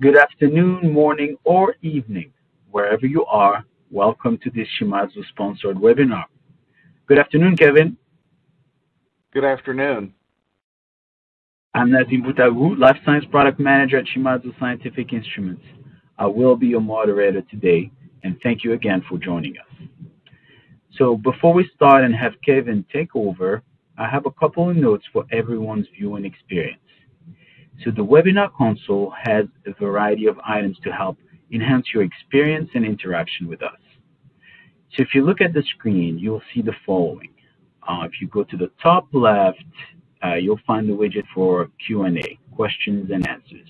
Good afternoon, morning, or evening, wherever you are. Welcome to this Shimadzu sponsored webinar. Good afternoon, Kevin. Good afternoon. I'm Nazim Boutagu, Life Science Product Manager at Shimadzu Scientific Instruments. I will be your moderator today, and thank you again for joining us. So before we start and have Kevin take over, I have a couple of notes for everyone's viewing experience. So the webinar console has a variety of items to help enhance your experience and interaction with us. So if you look at the screen, you'll see the following. If you go to the top left, you'll find the widget for Q&A, questions and answers.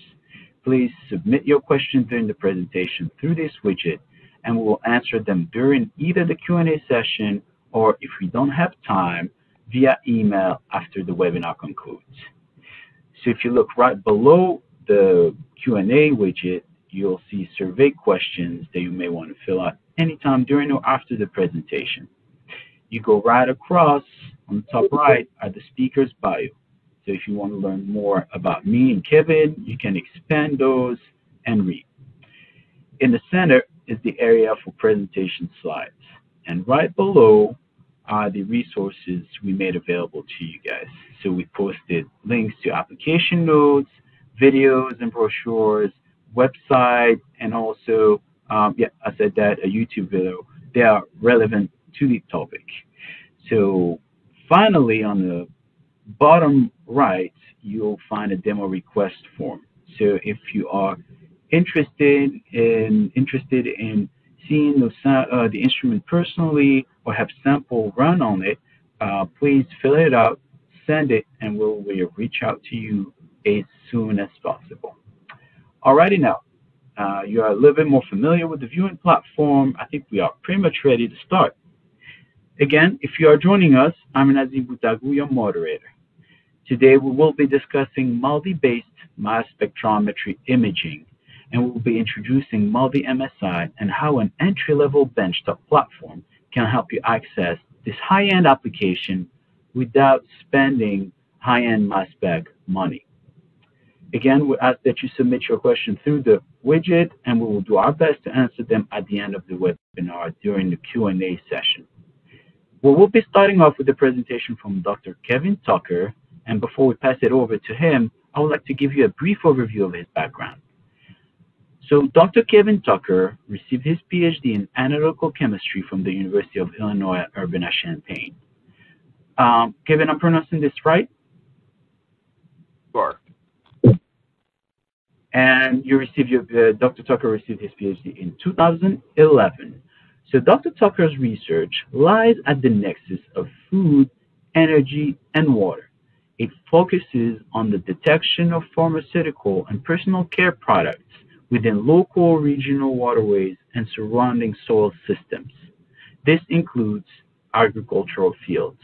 Please submit your questions during the presentation through this widget, and we will answer them during either the Q&A session or, if we don't have time, via email after the webinar concludes. So if you look right below the Q&A widget, you'll see survey questions that you may want to fill out anytime during or after the presentation. You go right across on the top right are the speaker's bio. So if you want to learn more about me and Kevin, you can expand those and read. In the center is the area for presentation slides. And right below are the resources we made available to you guys. So we posted links to application notes, videos and brochures, website, and also, I said that, a YouTube video. They are relevant to the topic. So finally, on the bottom right, you'll find a demo request form. So if you are interested in seeing the instrument personally or have sample run on it, please fill it out, send it, and we'll reach out to you as soon as possible. Alrighty now, you are a little bit more familiar with the viewing platform. I think we are pretty much ready to start. Again, if you are joining us, I'm Nazim Boutagu, your moderator. Today we will be discussing MALDI-based mass spectrometry imaging, and we'll be introducing MALDI MSI and how an entry-level benchtop platform can help you access this high-end application without spending high-end mass spec money. Again, we ask that you submit your question through the widget, and we will do our best to answer them at the end of the webinar during the Q&A session. We'll be starting off with a presentation from Dr. Kevin Tucker, and before we pass it over to him, I would like to give you a brief overview of his background. So Dr. Kevin Tucker received his PhD in Analytical Chemistry from the University of Illinois at Urbana-Champaign. Kevin, I'm pronouncing this right? Sure. And you received Dr. Tucker received his PhD in 2011. So Dr. Tucker's research lies at the nexus of food, energy, and water. It focuses on the detection of pharmaceutical and personal care products within local, regional waterways and surrounding soil systems. This includes agricultural fields.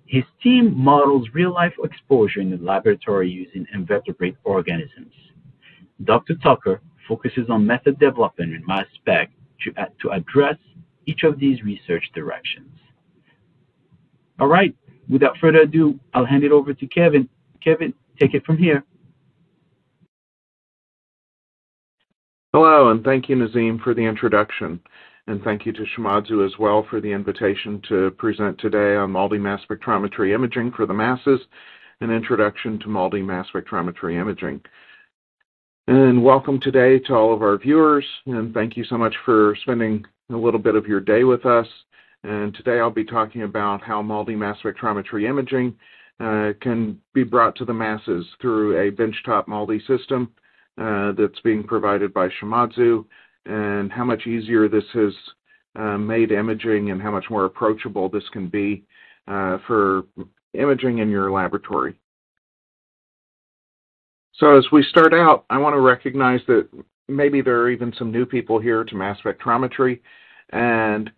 His team models real-life exposure in the laboratory using invertebrate organisms. Dr. Tucker focuses on method development in mass spec to address each of these research directions. All right, without further ado, I'll hand it over to Kevin. Kevin, take it from here. Hello, and thank you, Nazim, for the introduction. And thank you to Shimadzu as well for the invitation to present today on MALDI mass spectrometry imaging for the masses, an introduction to MALDI mass spectrometry imaging. And welcome today to all of our viewers, and thank you so much for spending a little bit of your day with us. And today I'll be talking about how MALDI mass spectrometry imaging can be brought to the masses through a benchtop MALDI system that's being provided by Shimadzu, and how much easier this has made imaging and how much more approachable this can be for imaging in your laboratory. So as we start out, I want to recognize that maybe there are even some new people here to mass spectrometry, and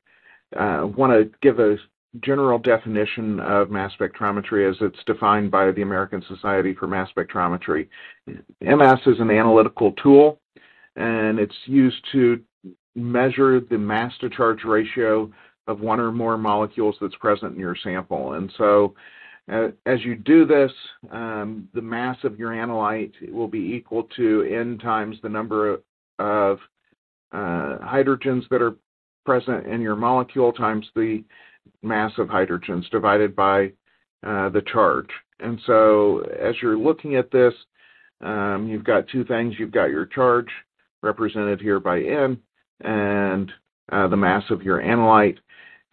want to give a general definition of mass spectrometry as it's defined by the American Society for Mass Spectrometry. MS is an analytical tool, and it's used to measure the mass to charge ratio of one or more molecules that's present in your sample. And so As you do this, the mass of your analyte will be equal to N times the number of hydrogens that are present in your molecule times the mass of hydrogens divided by the charge. And so as you're looking at this, you've got two things. You've got your charge represented here by N and the mass of your analyte.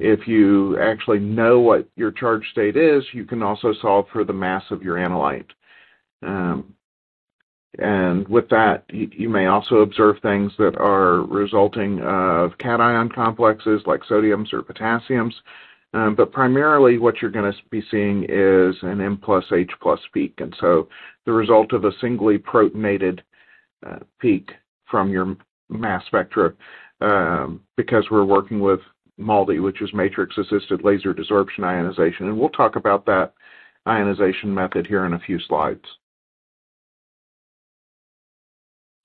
If you actually know what your charge state is, you can also solve for the mass of your analyte. And with that, you may also observe things that are resulting of cation complexes like sodiums or potassiums. But primarily what you're going to be seeing is an M plus H plus peak. And so the result of a singly protonated peak from your mass spectra, because we're working with MALDI, which is matrix-assisted laser desorption ionization. And we'll talk about that ionization method here in a few slides.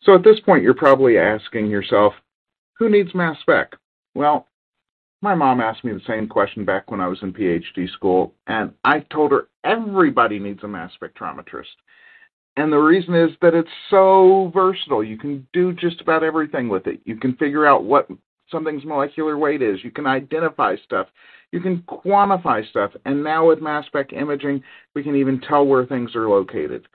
So at this point, you're probably asking yourself, who needs mass spec? Well, my mom asked me the same question back when I was in PhD school, and I told her everybody needs a mass spectrometrist. And the reason is that it's so versatile. You can do just about everything with it. You can figure out what something's molecular weight is. You can identify stuff. You can quantify stuff. And now with mass spec imaging, we can even tell where things are located.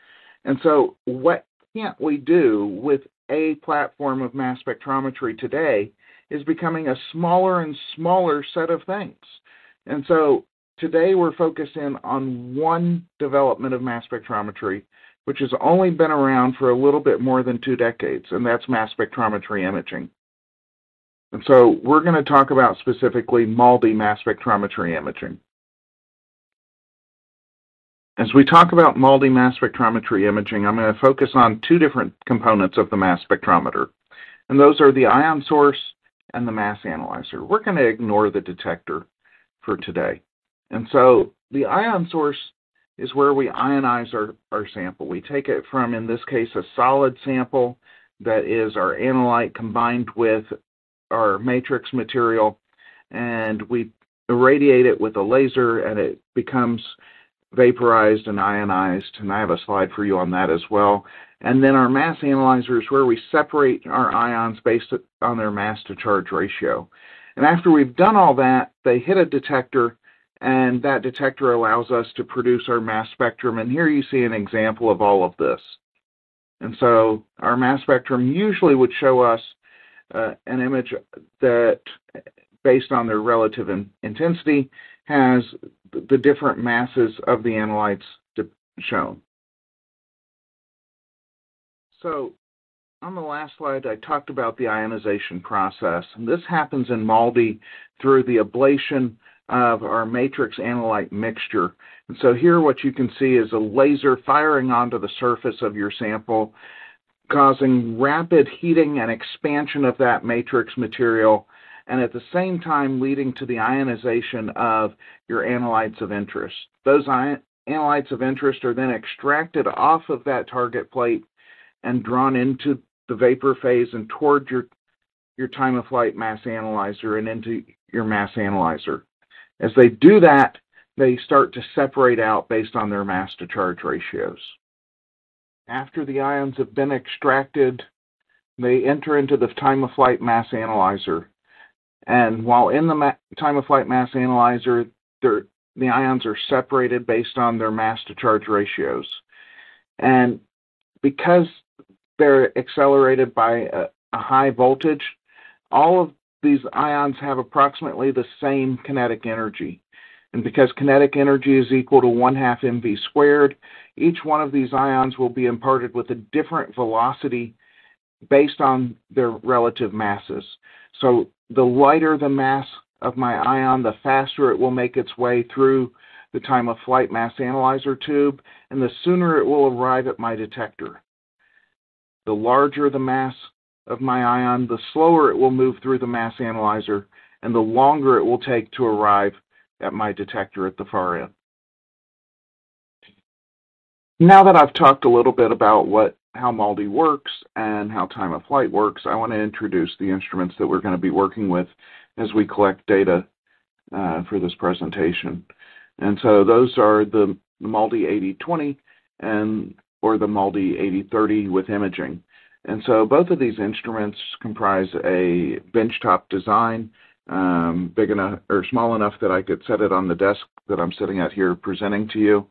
And so what can't we do with a platform of mass spectrometry today is becoming a smaller and smaller set of things. And so today we're focusing on one development of mass spectrometry, which has only been around for a little bit more than 2 decades, and that's mass spectrometry imaging. And so we're going to talk about specifically MALDI mass spectrometry imaging. As we talk about MALDI mass spectrometry imaging, I'm going to focus on 2 different components of the mass spectrometer, and those are the ion source and the mass analyzer. We're going to ignore the detector for today. And so the ion source is where we ionize our sample. We take it from, in this case, a solid sample that is our analyte combined with our matrix material, and we irradiate it with a laser, and it becomes vaporized and ionized, and I have a slide for you on that as well. And then our mass analyzer is where we separate our ions based on their mass to charge ratio. And after we've done all that, they hit a detector, and that detector allows us to produce our mass spectrum. And here you see an example of all of this. And so our mass spectrum usually would show us an image that, based on their relative intensity, has the different masses of the analytes shown. So on the last slide, I talked about the ionization process. And this happens in MALDI through the ablation of our matrix analyte mixture. And so here what you can see is a laser firing onto the surface of your sample, causing rapid heating and expansion of that matrix material, and at the same time leading to the ionization of your analytes of interest. Those analytes of interest are then extracted off of that target plate and drawn into the vapor phase and toward your time-of-flight mass analyzer and into your mass analyzer. As they do that, they start to separate out based on their mass to charge ratios. After the ions have been extracted, they enter into the time-of-flight mass analyzer. And while in the time-of-flight mass analyzer, the ions are separated based on their mass to charge ratios. And because they're accelerated by a high voltage, all of these ions have approximately the same kinetic energy. And because kinetic energy is equal to 1/2 mv squared, each one of these ions will be imparted with a different velocity based on their relative masses. So the lighter the mass of my ion, the faster it will make its way through the time-of-flight mass analyzer tube, and the sooner it will arrive at my detector. The larger the mass of my ion, the slower it will move through the mass analyzer, and the longer it will take to arrive at my detector at the far end. Now that I've talked a little bit about how MALDI works and how time-of-flight works, I want to introduce the instruments that we're going to be working with as we collect data for this presentation. And so those are the MALDI-8020 or the MALDI-8030 with imaging. And so both of these instruments comprise a benchtop design, big enough or small enough that I could set it on the desk that I'm sitting at here presenting to you.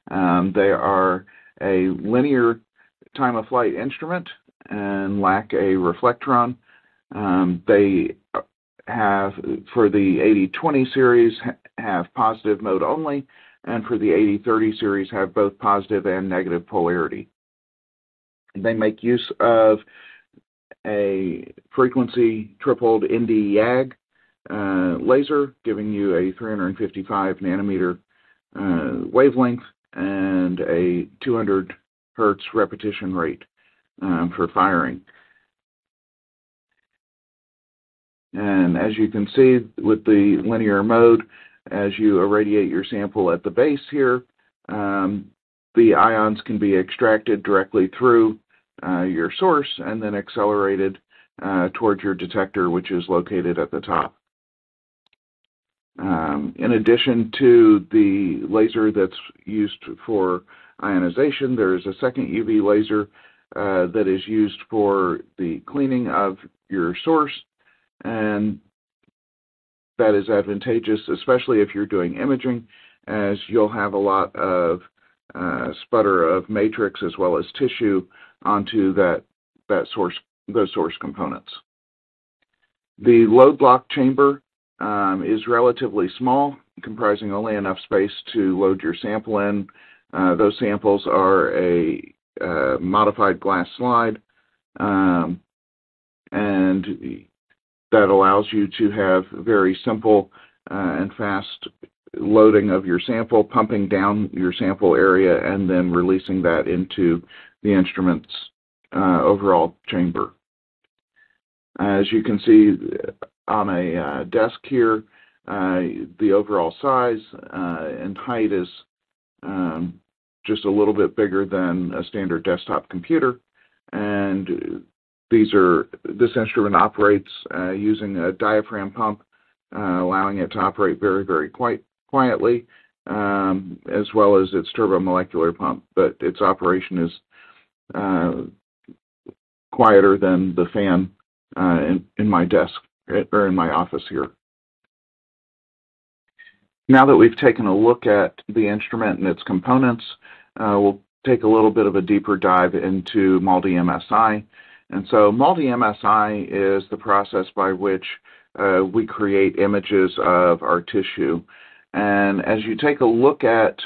They are a linear time of flight instrument and lack a reflectron. They have, for the 8020 series, have positive mode only, and for the 8030 series have both positive and negative polarity. They make use of a frequency tripled ND YAG laser, giving you a 355 nanometer wavelength and a 200 hertz repetition rate for firing. And as you can see with the linear mode, as you irradiate your sample at the base here, the ions can be extracted directly through your source and then accelerated towards your detector, which is located at the top. In addition to the laser that's used for ionization, there is a second UV laser that is used for the cleaning of your source, and that is advantageous, especially if you're doing imaging, as you'll have a lot of sputter of matrix as well as tissue onto those source components. The load block chamber is relatively small, comprising only enough space to load your sample in. Those samples are a modified glass slide, and that allows you to have very simple and fast loading of your sample, pumping down your sample area, and then releasing that into the instrument's overall chamber. As you can see on a desk here, the overall size and height is just a little bit bigger than a standard desktop computer, and this instrument operates using a diaphragm pump, allowing it to operate very, very quietly, as well as its turbomolecular pump, but its operation is quieter than the fan in my desk or in my office here. Now that we've taken a look at the instrument and its components, we'll take a little bit of a deeper dive into MALDI MSI. And so MALDI MSI is the process by which we create images of our tissue. And as you take a look at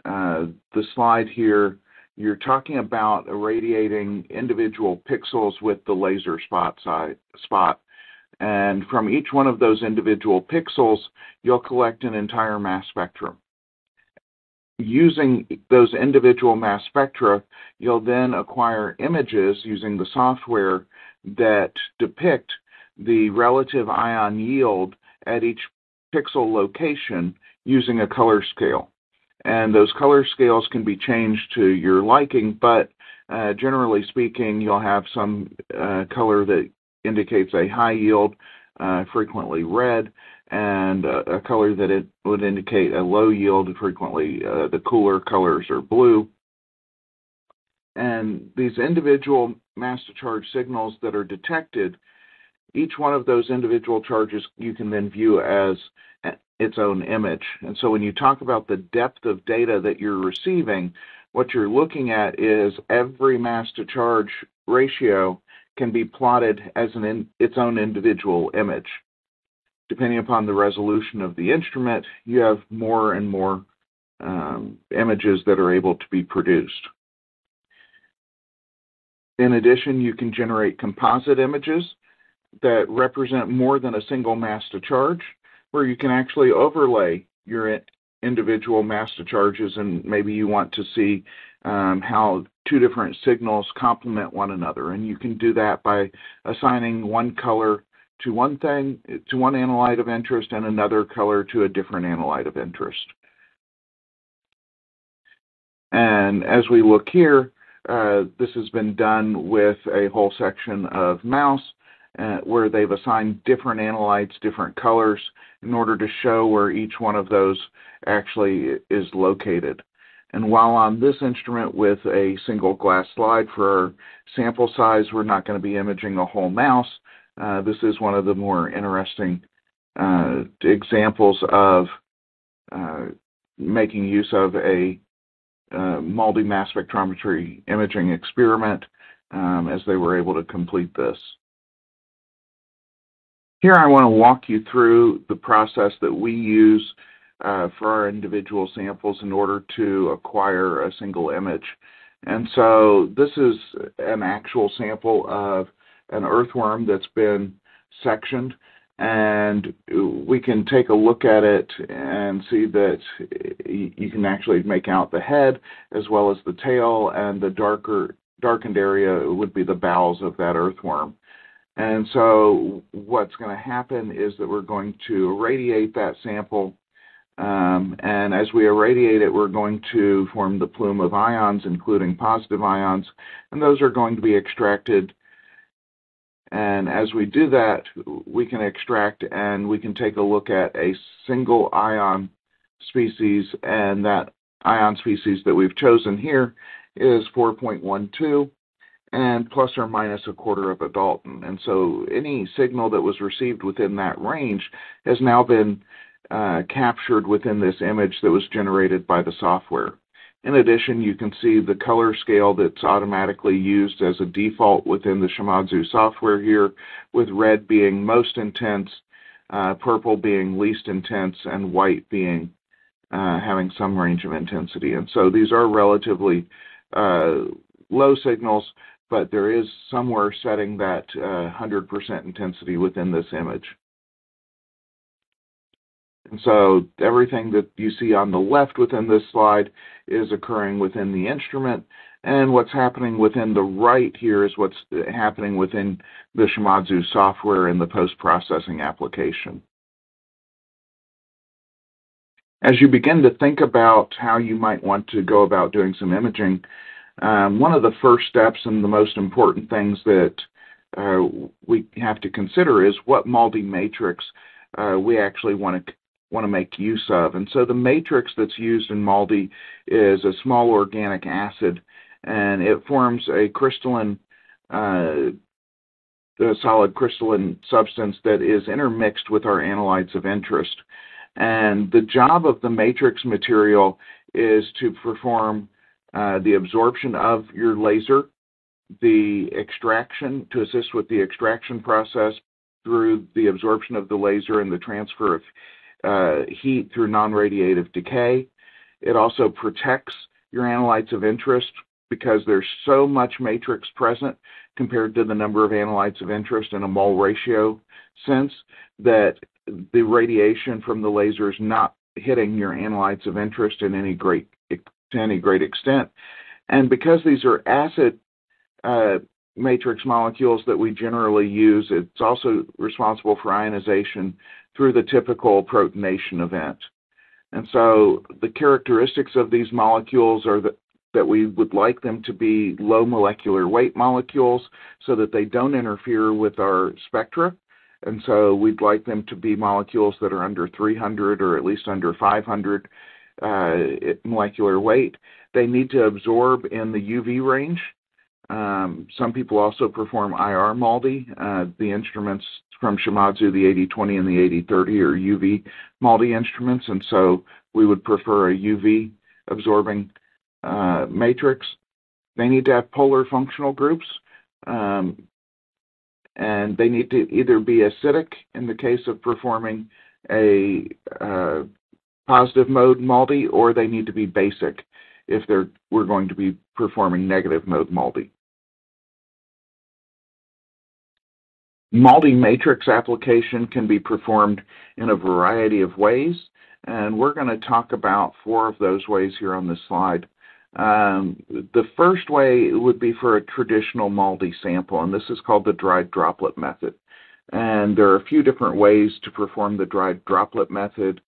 the slide here, you're talking about irradiating individual pixels with the laser spot. And from each one of those individual pixels, you'll collect an entire mass spectrum. Using those individual mass spectra, you'll then acquire images using the software that depict the relative ion yield at each pixel location using a color scale. And those color scales can be changed to your liking, but generally speaking, you'll have some color that indicates a high yield, frequently red, and a color that it would indicate a low yield, frequently the cooler colors are blue. And these individual mass to charge signals that are detected, each one of those individual charges you can then view as its own image. And so when you talk about the depth of data that you're receiving, what you're looking at is every mass to charge ratio can be plotted as its own individual image. Depending upon the resolution of the instrument, you have more and more images that are able to be produced. In addition, you can generate composite images that represent more than a single mass to charge, where you can actually overlay your individual mass to charges, and maybe you want to see how two different signals complement one another. And you can do that by assigning one color to one thing, to one analyte of interest, and another color to a different analyte of interest. And as we look here, this has been done with a whole section of mouse, where they've assigned different analytes, different colors, in order to show where each one of those actually is located. And while on this instrument with a single glass slide for our sample size, we're not going to be imaging a whole mouse. This is one of the more interesting examples of making use of a MALDI mass spectrometry imaging experiment as they were able to complete this. Here I want to walk you through the process that we use for our individual samples in order to acquire a single image. And so this is an actual sample of an earthworm that's been sectioned, and we can take a look at it and see that you can actually make out the head as well as the tail, and the darkened area would be the bowels of that earthworm. And so what's going to happen is that we're going to irradiate that sample, and as we irradiate it, we're going to form the plume of ions, including positive ions, and those are going to be extracted. And as we do that, we can extract and we can take a look at a single ion species, and that ion species that we've chosen here is 4.12 and plus or minus a quarter of a Dalton. And so any signal that was received within that range has now been captured within this image that was generated by the software. In addition, you can see the color scale that's automatically used as a default within the Shimadzu software here, with red being most intense, purple being least intense, and white being having some range of intensity. And so these are relatively low signals, but there is somewhere setting that 100% intensity within this image. And so everything that you see on the left within this slide is occurring within the instrument, and what's happening within the right here is what's happening within the Shimadzu software in the post-processing application. As you begin to think about how you might want to go about doing some imaging, one of the first steps and the most important things that we have to consider is what MALDI matrix we actually want to make use of. And so the matrix that's used in MALDI is a small organic acid, and it forms a crystalline, solid crystalline substance that is intermixed with our analytes of interest. And the job of the matrix material is to perform the absorption of your laser, the extraction, to assist with the extraction process through the absorption of the laser and the transfer of heat through non-radiative decay. It also protects your analytes of interest because there's so much matrix present compared to the number of analytes of interest in a mole ratio sense that the radiation from the laser is not hitting your analytes of interest in to any great extent. And because these are acid matrix molecules that we generally use, it's also responsible for ionization through the typical protonation event. And so the characteristics of these molecules are that we would like them to be low molecular weight molecules so that they don't interfere with our spectra. And so we'd like them to be molecules that are under 300 or at least under 500 molecular weight. They need to absorb in the UV range. Some people also perform IR MALDI. The instruments from Shimadzu, the 8020 and the 8030, are UV MALDI instruments, and so we would prefer a UV absorbing matrix. They need to have polar functional groups, and they need to either be acidic in the case of performing a positive mode MALDI, or they need to be basic if we're going to be performing negative mode MALDI. MALDI matrix application can be performed in a variety of ways, and we're going to talk about 4 of those ways here on this slide. The first way would be for a traditional MALDI sample, and this is called the dried droplet method. And there are a few different ways to perform the dried droplet method,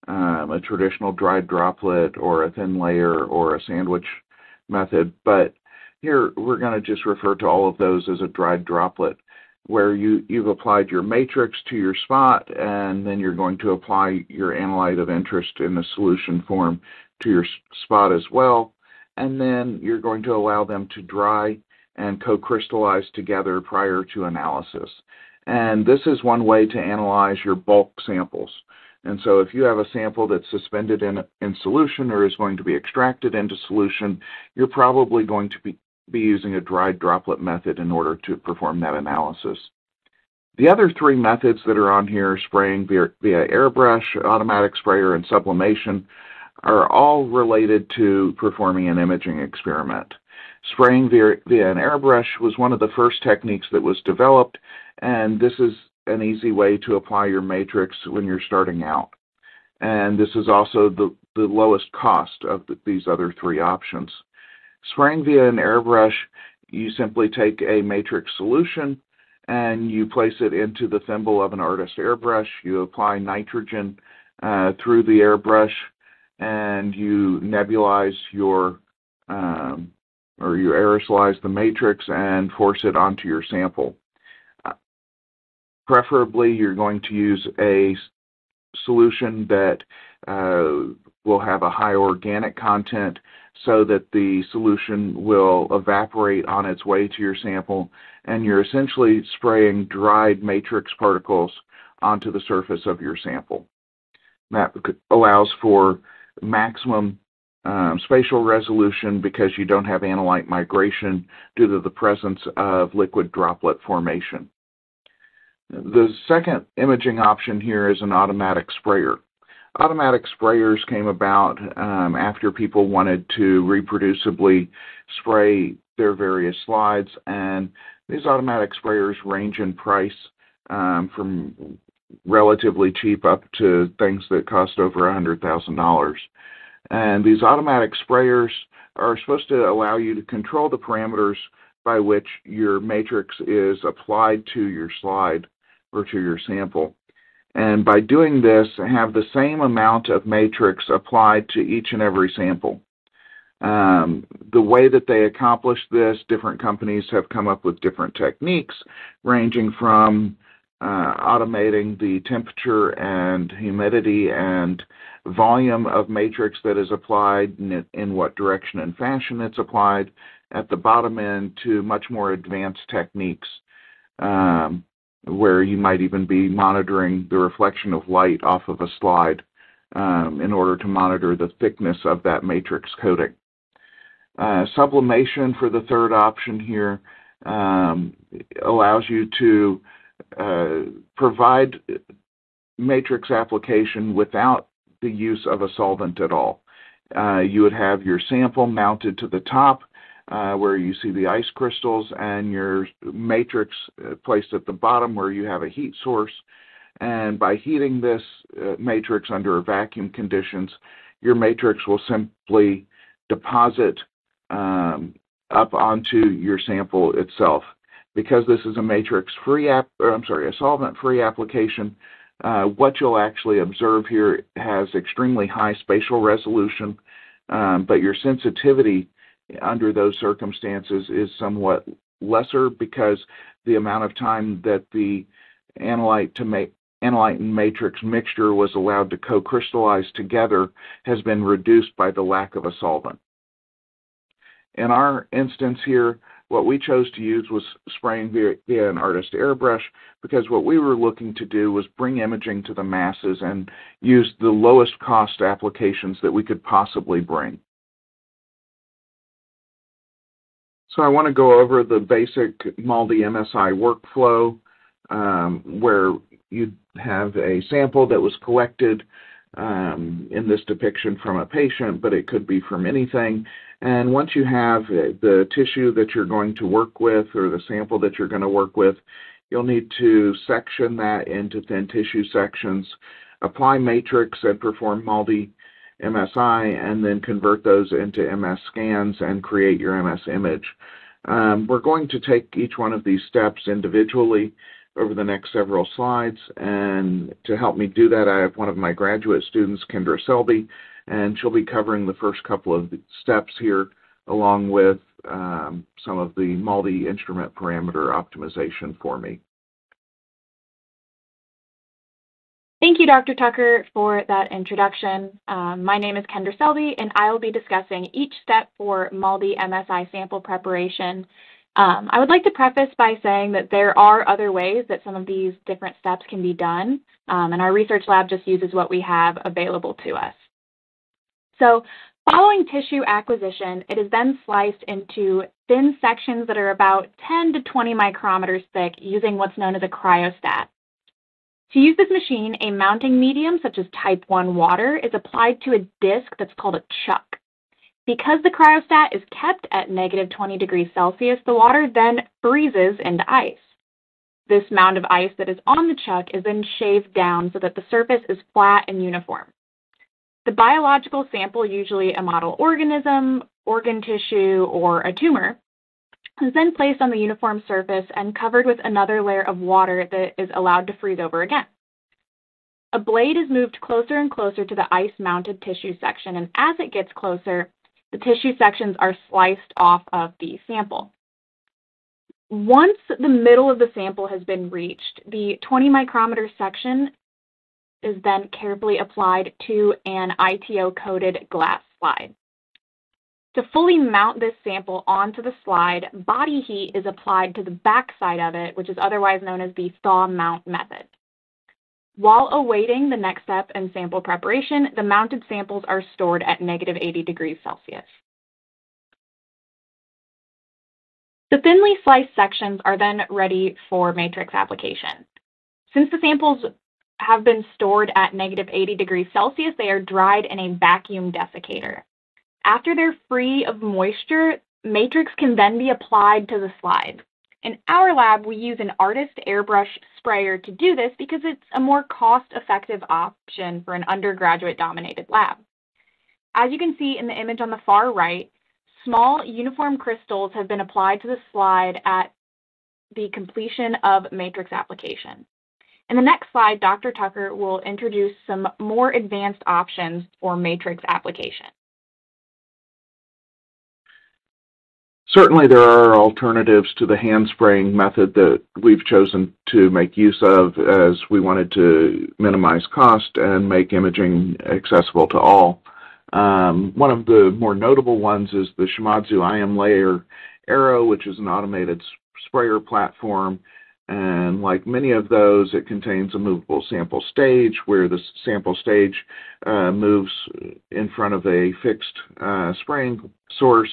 a traditional dried droplet or a thin layer or a sandwich method, but here we're going to just refer to all of those as a dried droplet. where you've applied your matrix to your spot, and then you're going to apply your analyte of interest in the solution form to your spot as well, and then you're going to allow them to dry and co-crystallize together prior to analysis. And this is one way to analyze your bulk samples. And so if you have a sample that's suspended in solution or is going to be extracted into solution, you're probably going to be using a dried droplet method in order to perform that analysis. The other three methods that are on here, spraying via airbrush, automatic sprayer, and sublimation, are all related to performing an imaging experiment. Spraying via an airbrush was one of the first techniques that was developed, and this is an easy way to apply your matrix when you're starting out. And this is also the lowest cost of these other three options. Spraying via an airbrush, you simply take a matrix solution and you place it into the thimble of an artist airbrush. You apply nitrogen through the airbrush, and you nebulize or you aerosolize the matrix and force it onto your sample. Preferably, you're going to use a solution that will have a high organic content so that the solution will evaporate on its way to your sample, and you're essentially spraying dried matrix particles onto the surface of your sample. That allows for maximum spatial resolution because you don't have analyte migration due to the presence of liquid droplet formation. The second imaging option here is an automatic sprayer. Automatic sprayers came about after people wanted to reproducibly spray their various slides, and these automatic sprayers range in price from relatively cheap up to things that cost over $100,000. And these automatic sprayers are supposed to allow you to control the parameters by which your matrix is applied to your slide or to your sample. And by doing this, have the same amount of matrix applied to each and every sample. The way that they accomplish this, different companies have come up with different techniques, ranging from automating the temperature and humidity and volume of matrix that is applied, in what direction and fashion it's applied at the bottom end, to much more advanced techniques where you might even be monitoring the reflection of light off of a slide in order to monitor the thickness of that matrix coating. Sublimation, for the third option here, allows you to provide matrix application without the use of a solvent at all. You would have your sample mounted to the top where you see the ice crystals, and your matrix placed at the bottom where you have a heat source. And by heating this matrix under vacuum conditions, your matrix will simply deposit up onto your sample itself. Because this is a matrix-free a solvent-free application, what you'll actually observe here has extremely high spatial resolution, but your sensitivity under those circumstances is somewhat lesser because the amount of time that the analyte and matrix mixture was allowed to co-crystallize together has been reduced by the lack of a solvent. In our instance here, what we chose to use was spraying via an artist airbrush, because what we were looking to do was bring imaging to the masses and use the lowest cost applications that we could possibly bring. So I want to go over the basic MALDI MSI workflow, where you have a sample that was collected in this depiction from a patient, but it could be from anything. And once you have the tissue that you're going to work with, or the sample that you're going to work with, you'll need to section that into thin tissue sections, apply matrix and perform MALDI MSI, and then convert those into MS scans and create your MS image. We're going to take each one of these steps individually over the next several slides, and to help me do that, I have one of my graduate students, Kendra Selby, and she'll be covering the first couple of steps here, along with some of the MALDI instrument parameter optimization for me. you, Dr. Tucker, for that introduction. My name is Kendra Selby, and I will be discussing each step for MALDI MSI sample preparation. I would like to preface by saying that there are other ways that some of these different steps can be done, and our research lab just uses what we have available to us. So, following tissue acquisition, it is then sliced into thin sections that are about 10 to 20 micrometers thick using what's known as a cryostat. To use this machine, a mounting medium, such as type 1 water, is applied to a disc that's called a chuck. Because the cryostat is kept at negative 20 degrees Celsius, the water then freezes into ice. This mound of ice that is on the chuck is then shaved down so that the surface is flat and uniform. The biological sample, usually a model organism, organ tissue, or a tumor, is then placed on the uniform surface and covered with another layer of water that is allowed to freeze over again. A blade is moved closer and closer to the ice-mounted tissue section, and as it gets closer, the tissue sections are sliced off of the sample. Once the middle of the sample has been reached, the 20 micrometer section is then carefully applied to an ITO-coated glass slide. To fully mount this sample onto the slide, body heat is applied to the back side of it, which is otherwise known as the thaw mount method. While awaiting the next step in sample preparation, the mounted samples are stored at negative 80 degrees Celsius. The thinly sliced sections are then ready for matrix application. Since the samples have been stored at negative 80 degrees Celsius, they are dried in a vacuum desiccator. After they're free of moisture, matrix can then be applied to the slide. In our lab, we use an artist airbrush sprayer to do this because it's a more cost-effective option for an undergraduate-dominated lab. As you can see in the image on the far right, small uniform crystals have been applied to the slide at the completion of matrix application. In the next slide, Dr. Tucker will introduce some more advanced options for matrix application. Certainly there are alternatives to the hand spraying method that we've chosen to make use of, as we wanted to minimize cost and make imaging accessible to all. One of the more notable ones is the Shimadzu IM Layer Aero, which is an automated sprayer platform. And like many of those, it contains a movable sample stage where the sample stage moves in front of a fixed spraying source.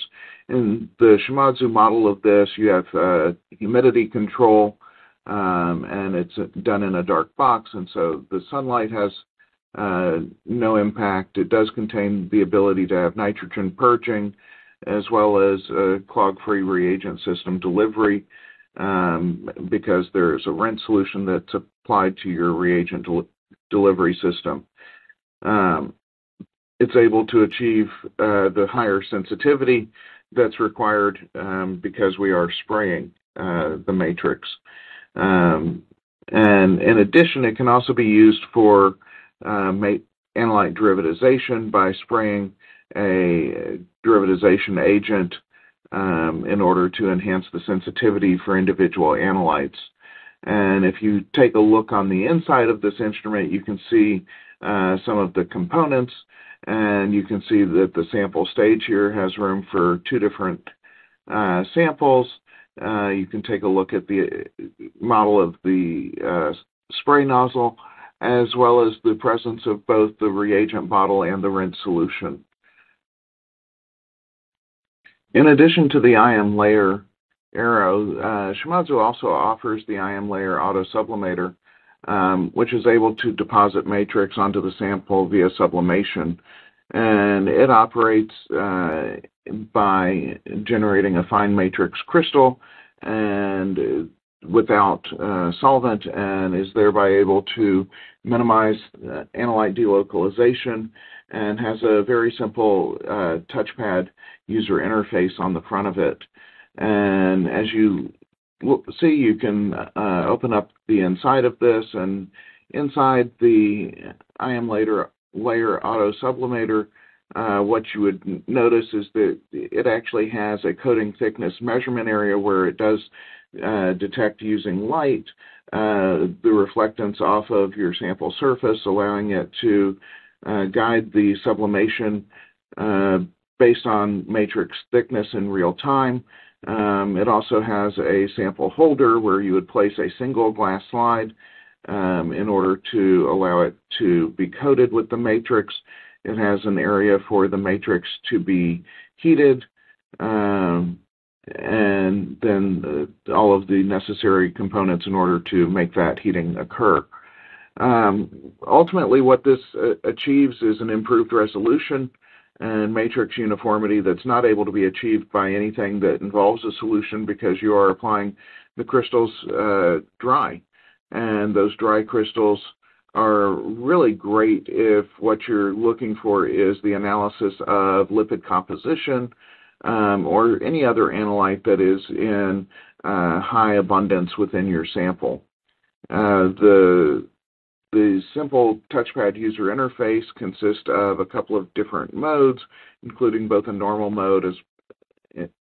In the Shimadzu model of this, you have humidity control, and it's done in a dark box, and so the sunlight has no impact. It does contain the ability to have nitrogen purging, as well as a clog-free reagent system delivery, because there's a rinse solution that's applied to your reagent delivery system. It's able to achieve the higher sensitivity that's required because we are spraying the matrix. And in addition, it can also be used for analyte derivatization by spraying a derivatization agent in order to enhance the sensitivity for individual analytes. And if you take a look on the inside of this instrument, you can see some of the components, and you can see that the sample stage here has room for 2 different samples. You can take a look at the model of the spray nozzle, as well as the presence of both the reagent bottle and the rinse solution. In addition to the IM Layer Aero, Shimadzu also offers the IM Layer Auto Sublimator, which is able to deposit matrix onto the sample via sublimation. And it operates by generating a fine matrix crystal and without solvent, and is thereby able to minimize analyte delocalization, and has a very simple touchpad user interface on the front of it. And as you see, you can open up the inside of this, and inside the IM Layer Auto Sublimator, what you would notice is that it actually has a coating thickness measurement area where it does detect using light, the reflectance off of your sample surface, allowing it to guide the sublimation based on matrix thickness in real time. It also has a sample holder where you would place a single glass slide in order to allow it to be coated with the matrix. It has an area for the matrix to be heated, and then all of the necessary components in order to make that heating occur. Ultimately, what this achieves is an improved resolution and matrix uniformity that's not able to be achieved by anything that involves a solution, because you are applying the crystals dry. And those dry crystals are really great if what you're looking for is the analysis of lipid composition or any other analyte that is in high abundance within your sample. The simple touchpad user interface consists of a couple of different modes, including both a normal mode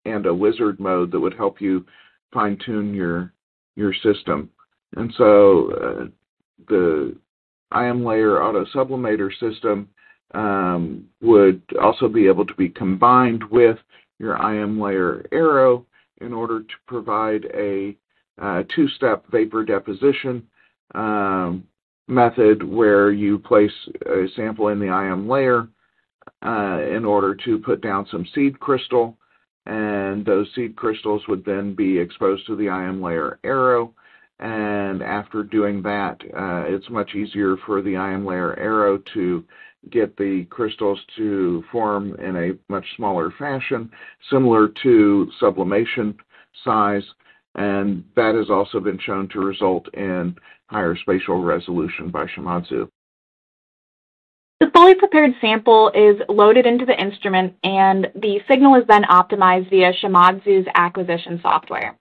and a wizard mode that would help you fine-tune your system. And so the IM layer auto sublimator system would also be able to be combined with your IM layer arrow in order to provide a two-step vapor deposition method where you place a sample in the IM layer in order to put down some seed crystal, and those seed crystals would then be exposed to the IM layer arrow. And after doing that, it's much easier for the IM layer arrow to get the crystals to form in a much smaller fashion, similar to sublimation size, and that has also been shown to result in higher spatial resolution by Shimadzu. The fully prepared sample is loaded into the instrument, and the signal is then optimized via Shimadzu's acquisition software.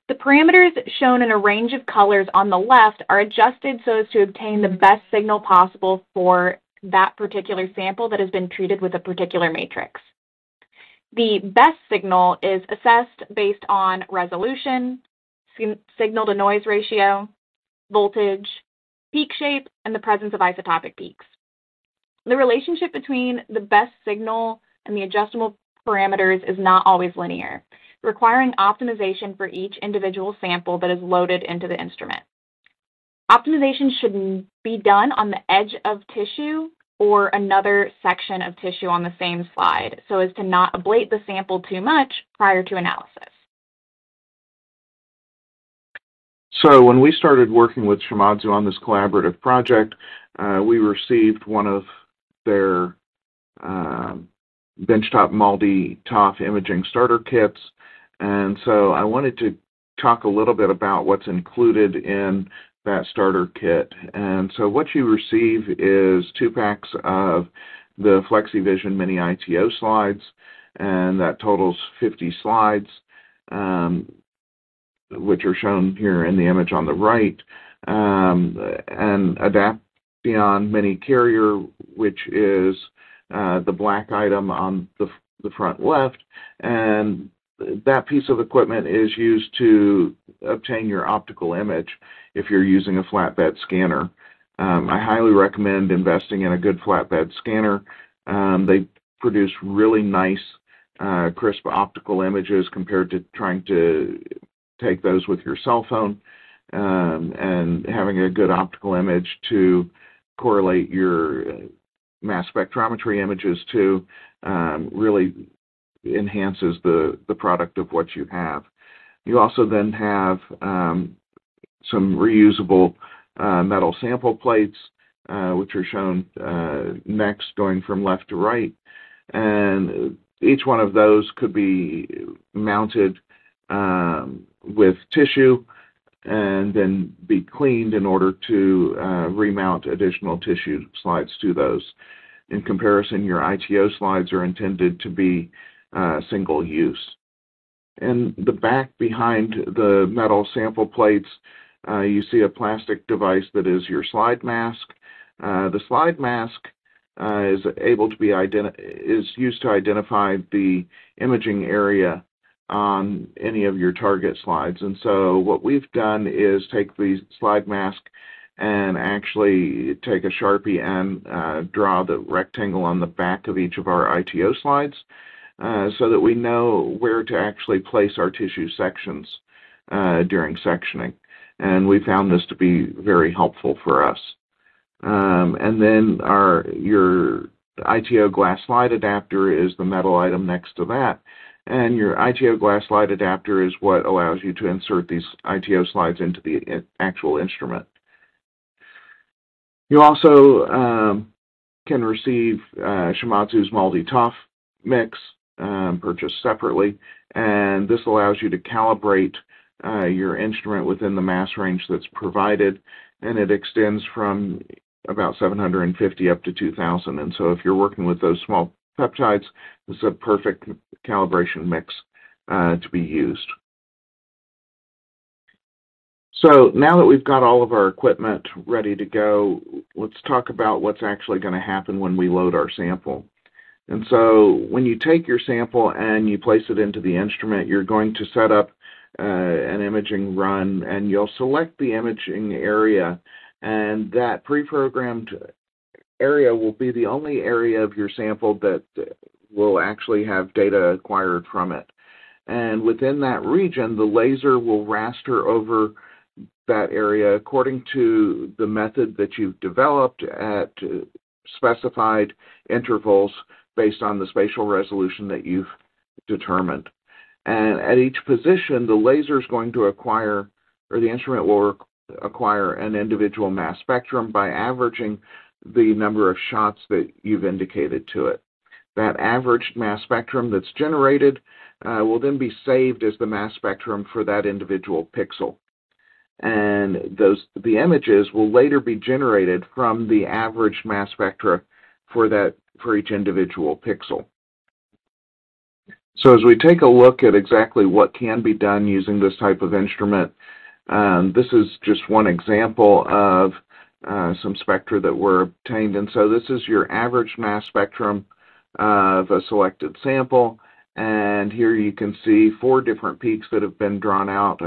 The parameters shown in a range of colors on the left are adjusted so as to obtain the best signal possible for that particular sample that has been treated with a particular matrix. The best signal is assessed based on resolution, signal-to-noise ratio, voltage, peak shape, and the presence of isotopic peaks. The relationship between the best signal and the adjustable parameters is not always linear, requiring optimization for each individual sample that is loaded into the instrument. Optimization should be done on the edge of tissue or another section of tissue on the same slide so as to not ablate the sample too much prior to analysis. So when we started working with Shimadzu on this collaborative project, we received one of their benchtop MALDI-TOF imaging starter kits. And so I wanted to talk a little bit about what's included in that starter kit. And so what you receive is 2 packs of the FlexiVision Mini ITO slides, and that totals 50 slides, which are shown here in the image on the right, an Adaption Mini Carrier, which is the black item on the front left, and that piece of equipment is used to obtain your optical image if you're using a flatbed scanner. I highly recommend investing in a good flatbed scanner. They produce really nice, crisp optical images compared to trying to take those with your cell phone, and having a good optical image to correlate your mass spectrometry images to really enhances the product of what you have. You also then have some reusable metal sample plates, which are shown next, going from left to right. And each one of those could be mounted with tissue and then be cleaned in order to remount additional tissue slides to those. In comparison, your ITO slides are intended to be single use. In the back behind the metal sample plates, you see a plastic device that is your slide mask. The slide mask is used to identify the imaging area on any of your target slides. And so what we've done is take the slide mask and actually take a Sharpie and draw the rectangle on the back of each of our ITO slides so that we know where to actually place our tissue sections during sectioning. And we found this to be very helpful for us. And then your ITO glass slide adapter is the metal item next to that. And your ITO glass slide adapter is what allows you to insert these ITO slides into the actual instrument. You also can receive Shimadzu's MALDI-TOF mix purchased separately, and this allows you to calibrate your instrument within the mass range that's provided, and it extends from about 750 up to 2,000. And so if you're working with those small peptides, this is a perfect calibration mix to be used. So now that we've got all of our equipment ready to go, let's talk about what's actually going to happen when we load our sample. And so when you take your sample and you place it into the instrument, you're going to set up an imaging run, and you'll select the imaging area, and that pre-programmed area will be the only area of your sample that will actually have data acquired from it. And within that region, the laser will raster over that area according to the method that you've developed at specified intervals based on the spatial resolution that you've determined. And at each position, the laser is going to acquire, or the instrument will acquire, an individual mass spectrum by averaging the number of shots that you've indicated to it. That averaged mass spectrum that's generated will then be saved as the mass spectrum for that individual pixel. And the images will later be generated from the averaged mass spectra for each individual pixel. So as we take a look at exactly what can be done using this type of instrument, this is just one example of some spectra that were obtained. And so this is your average mass spectrum of a selected sample. And here you can see 4 different peaks that have been drawn out,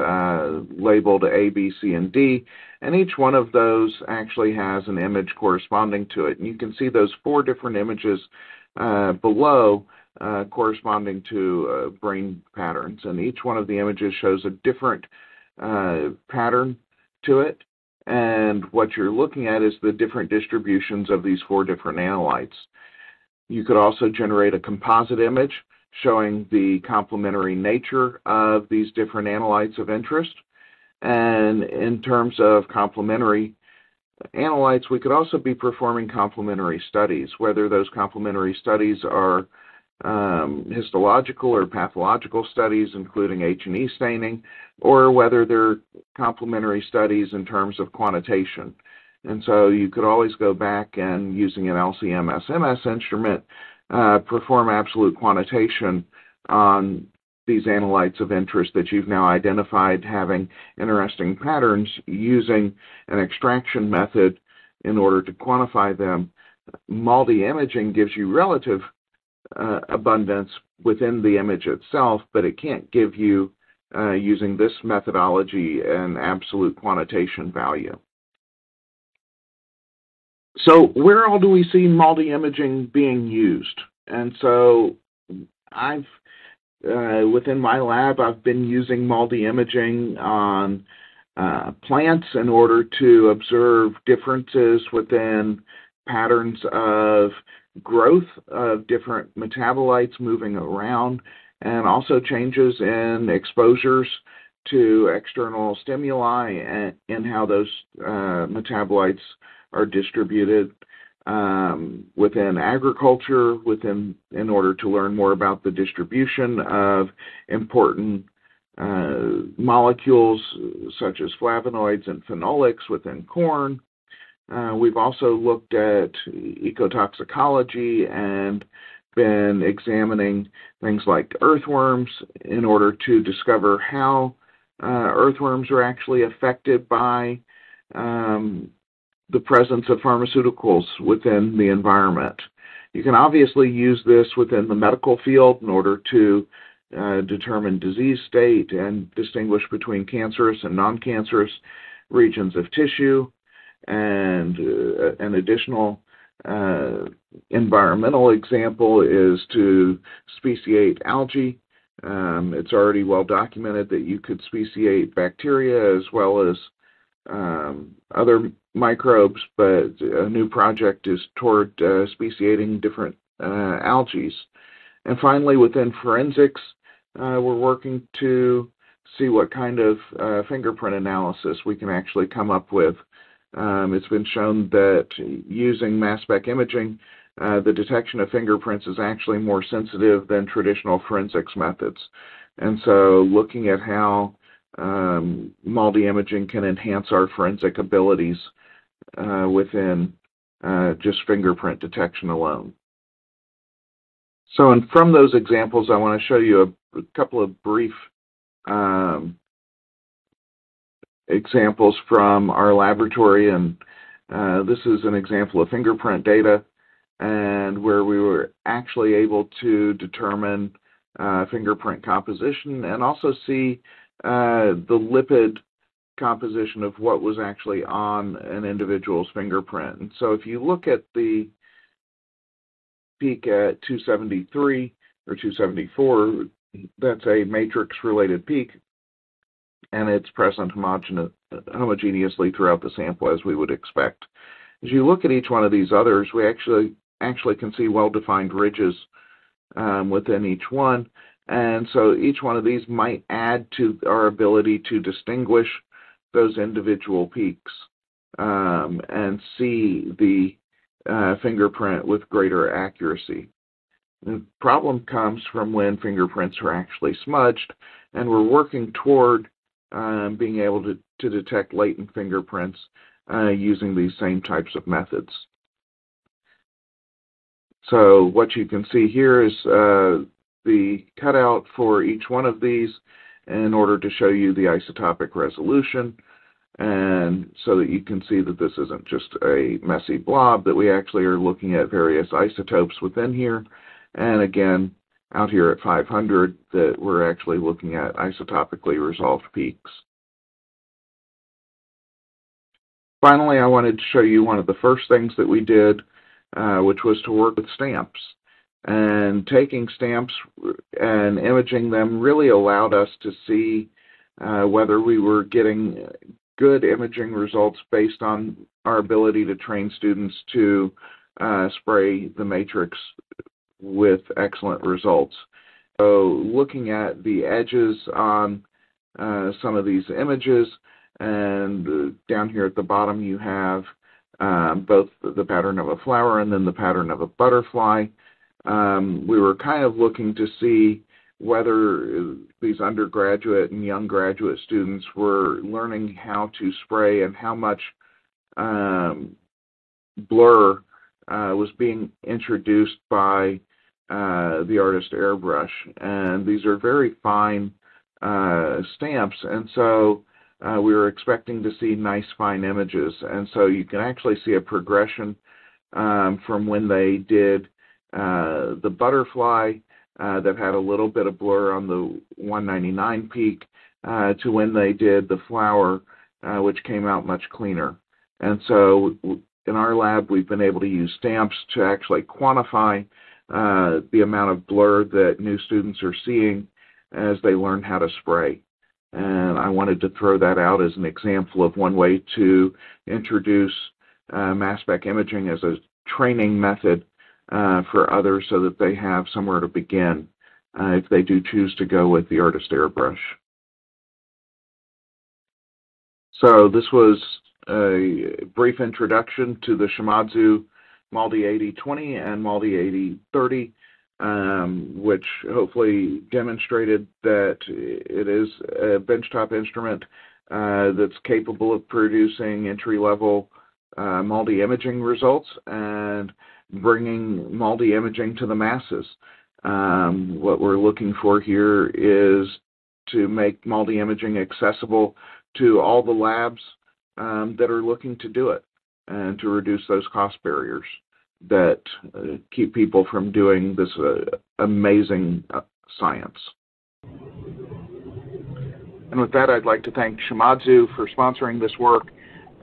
labeled A, B, C, and D. And each one of those actually has an image corresponding to it. And you can see those 4 different images below corresponding to brain patterns. And each one of the images shows a different pattern to it. And what you're looking at is the different distributions of these 4 different analytes. You could also generate a composite image showing the complementary nature of these different analytes of interest. And in terms of complementary analytes, we could also be performing complementary studies, whether those complementary studies are histological or pathological studies, including H&E staining, or whether they're complementary studies in terms of quantitation. And so you could always go back and, using an LC-MS instrument, perform absolute quantitation on these analytes of interest that you've now identified having interesting patterns using an extraction method in order to quantify them. MALDI imaging gives you relative abundance within the image itself, but it can't give you, using this methodology, an absolute quantitation value. So where all do we see MALDI imaging being used? And so within my lab, I've been using MALDI imaging on plants in order to observe differences within patterns of growth of different metabolites moving around, and also changes in exposures to external stimuli and how those metabolites are distributed within agriculture, in order to learn more about the distribution of important molecules such as flavonoids and phenolics within corn. We've also looked at ecotoxicology and been examining things like earthworms in order to discover how earthworms are actually affected by the presence of pharmaceuticals within the environment. You can obviously use this within the medical field in order to determine disease state and distinguish between cancerous and non-cancerous regions of tissue. And an additional environmental example is to speciate algae. It's already well documented that you could speciate bacteria as well as other microbes, but a new project is toward speciating different algae. And finally, within forensics, we're working to see what kind of fingerprint analysis we can actually come up with. It's been shown that using mass spec imaging, the detection of fingerprints is actually more sensitive than traditional forensics methods. And so looking at how MALDI imaging can enhance our forensic abilities within just fingerprint detection alone. So, and from those examples, I want to show you a couple of brief examples from our laboratory, and this is an example of fingerprint data, and where we were actually able to determine fingerprint composition and also see the lipid composition of what was actually on an individual's fingerprint. And so if you look at the peak at 273 or 274, that's a matrix-related peak, and it's present homogeneously throughout the sample as we would expect. As you look at each one of these others, we actually can see well-defined ridges within each one, and so each one of these might add to our ability to distinguish those individual peaks and see the fingerprint with greater accuracy. The problem comes from when fingerprints are actually smudged, and we're working toward being able to detect latent fingerprints using these same types of methods. So what you can see here is the cutout for each one of these in order to show you the isotopic resolution, and so that you can see that this isn't just a messy blob, that we actually are looking at various isotopes within here. And again, out here at 500, that we're actually looking at isotopically resolved peaks. Finally, I wanted to show you one of the first things that we did, which was to work with stamps. And taking stamps and imaging them really allowed us to see whether we were getting good imaging results based on our ability to train students to spray the matrix with excellent results. So looking at the edges on some of these images, and down here at the bottom you have both the pattern of a flower and then the pattern of a butterfly. We were kind of looking to see whether these undergraduate and young graduate students were learning how to spray and how much blur was being introduced by the artist airbrush. And these are very fine stamps, and so we were expecting to see nice fine images. And so you can actually see a progression from when they did the butterfly that had a little bit of blur on the 199 peak to when they did the flower, which came out much cleaner. And so in our lab, we've been able to use stamps to actually quantify the amount of blur that new students are seeing as they learn how to spray. And I wanted to throw that out as an example of one way to introduce mass spec imaging as a training method for others, so that they have somewhere to begin if they do choose to go with the artist airbrush. So this was a brief introduction to the Shimadzu MALDI-8020 and MALDI-8030, which hopefully demonstrated that it is a benchtop instrument that's capable of producing entry-level MALDI imaging results and bringing MALDI imaging to the masses. What we're looking for here is to make MALDI imaging accessible to all the labs that are looking to do it, and to reduce those cost barriers that keep people from doing this amazing science. And with that, I'd like to thank Shimadzu for sponsoring this work,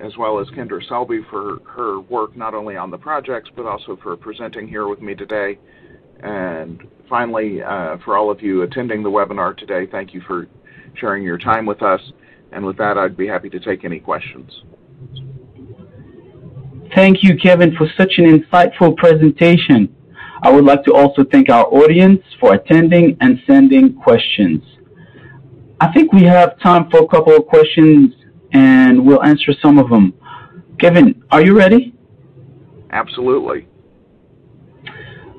as well as Kendra Selby for her work not only on the projects, but also for presenting here with me today. And finally, for all of you attending the webinar today, thank you for sharing your time with us. And with that, I'd be happy to take any questions. Thank you, Kevin, for such an insightful presentation. I would like to also thank our audience for attending and sending questions. I think we have time for a couple of questions, and we'll answer some of them. Kevin, are you ready? Absolutely.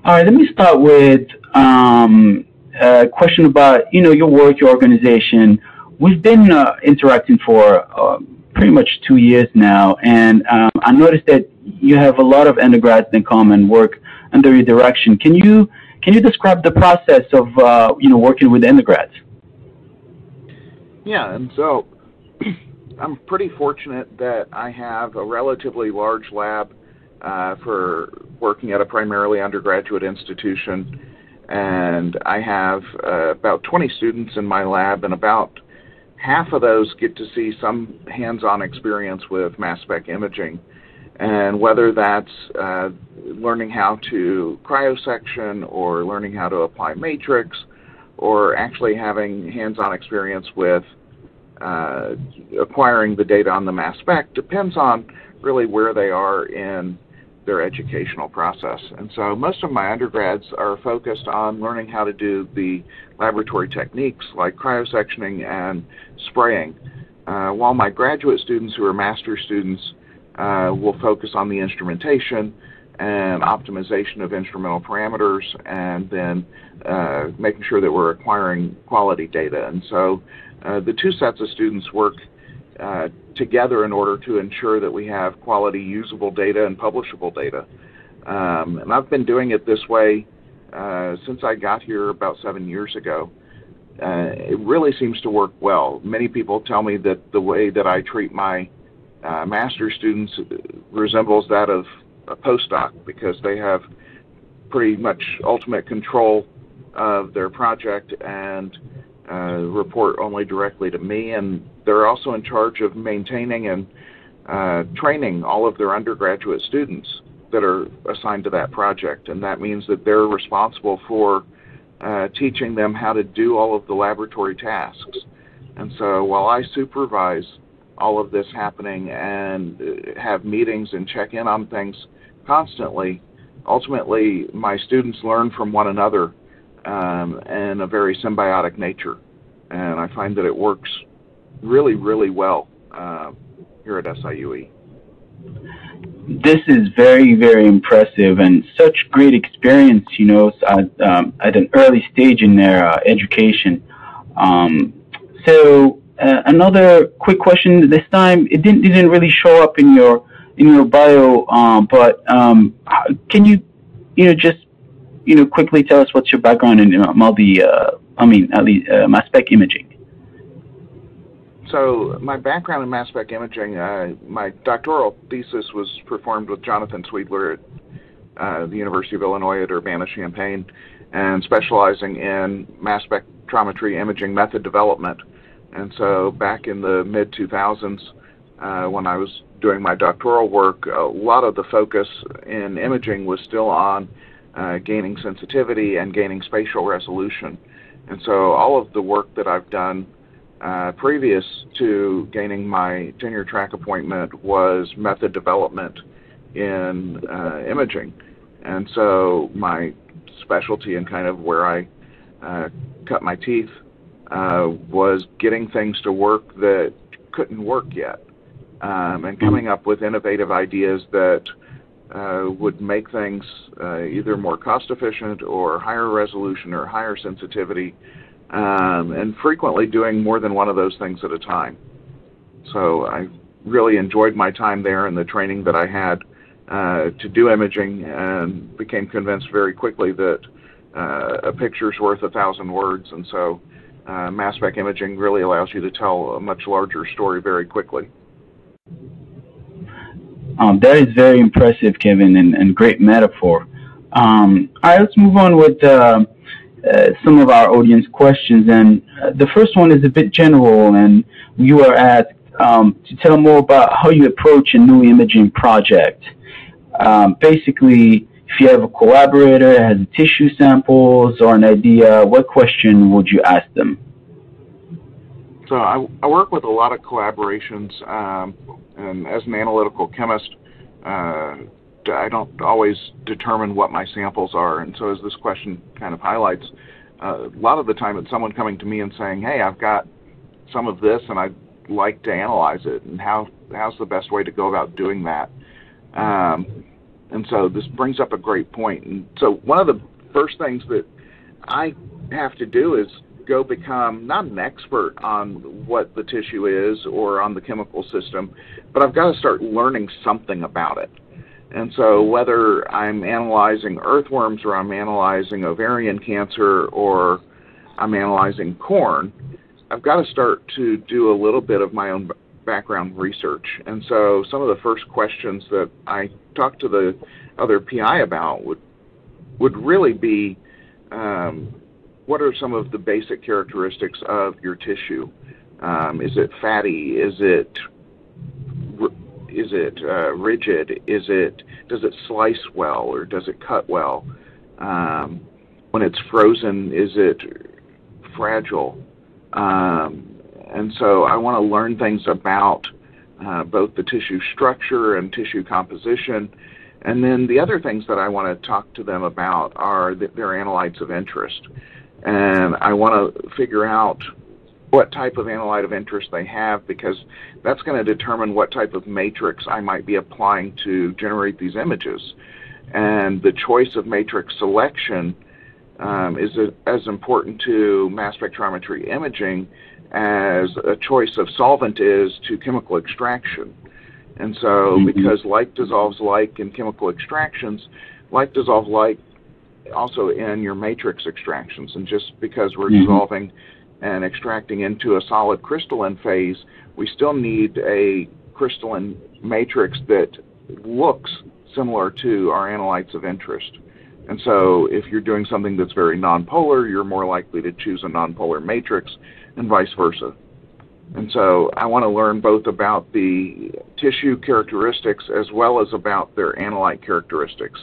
All right, let me start with a question about, your work, your organization. We've been interacting for pretty much 2 years now, and I noticed that you have a lot of undergrads in common work under your direction. Can you describe the process of working with undergrads? Yeah, and so I'm pretty fortunate that I have a relatively large lab for working at a primarily undergraduate institution, and I have about 20 students in my lab, and about half of those get to see some hands-on experience with mass spec imaging. And whether that's learning how to cryosection or learning how to apply matrix, or actually having hands-on experience with acquiring the data on the mass spec, depends on really where they are in their educational process. And so most of my undergrads are focused on learning how to do the laboratory techniques like cryosectioning and spraying, while my graduate students who are master students will focus on the instrumentation and optimization of instrumental parameters, and then making sure that we're acquiring quality data. And so the two sets of students work together in order to ensure that we have quality usable data and publishable data. And I've been doing it this way since I got here about 7 years ago. It really seems to work well. Many people tell me that the way that I treat my master students resembles that of a postdoc, because they have pretty much ultimate control of their project and report only directly to me, and they're also in charge of maintaining and training all of their undergraduate students that are assigned to that project. And that means that they're responsible for teaching them how to do all of the laboratory tasks. And so while I supervise all of this happening and have meetings and check in on things constantly, ultimately my students learn from one another in a very symbiotic nature. And I find that it works really, really well here at SIUE. This is very, very impressive, and such great experience, at an early stage in their education. So another quick question. This time, it didn't really show up in your bio, but can you, just quickly tell us what's your background in mass spec imaging? So my background in mass spec imaging, my doctoral thesis was performed with Jonathan Sweedler at the University of Illinois at Urbana-Champaign, and specializing in mass spectrometry imaging method development. And so back in the mid-2000s, when I was doing my doctoral work, a lot of the focus in imaging was still on gaining sensitivity and gaining spatial resolution. And so all of the work that I've done previous to gaining my tenure track appointment was method development in imaging. And so my specialty and kind of where I cut my teeth was getting things to work that couldn't work yet, and coming up with innovative ideas that would make things either more cost efficient or higher resolution or higher sensitivity, and frequently doing more than one of those things at a time. So I really enjoyed my time there and the training that I had to do imaging, and became convinced very quickly that a picture's worth 1,000 words, and so mass spec imaging really allows you to tell a much larger story very quickly. That is very impressive, Kevin, and great metaphor. All right, let's move on with some of our audience questions, and the first one is a bit general, and you are asked to tell more about how you approach a new imaging project. Basically, if you have a collaborator that has tissue samples or an idea, what question would you ask them? So I work with a lot of collaborations, and as an analytical chemist, I don't always determine what my samples are, and so as this question kind of highlights, a lot of the time it's someone coming to me and saying, hey, I've got some of this and I'd like to analyze it, and how's the best way to go about doing that? And so this brings up a great point. And so one of the first things that I have to do is go become not an expert on what the tissue is or on the chemical system, but I've got to start learning something about it. And so whether I'm analyzing earthworms or I'm analyzing ovarian cancer or I'm analyzing corn, I've got to start to do a little bit of my own background research. And so some of the first questions that I talk to the other PI about would really be, what are some of the basic characteristics of your tissue? Is it fatty? Is it rigid? Does it slice well, or does it cut well? When it's frozen, is it fragile? And so I want to learn things about both the tissue structure and tissue composition. And then the other things that I want to talk to them about are their analytes of interest. And I want to figure out what type of analyte of interest they have, because that's going to determine what type of matrix I might be applying to generate these images. And the choice of matrix selection is as important to mass spectrometry imaging as a choice of solvent is to chemical extraction. And so because like dissolves like in chemical extractions, like dissolves like also in your matrix extractions. And just because we're dissolving and extracting into a solid crystalline phase, we still need a crystalline matrix that looks similar to our analytes of interest. And so if you're doing something that's very nonpolar, you're more likely to choose a nonpolar matrix, and vice versa. And so I want to learn both about the tissue characteristics as well as about their analyte characteristics,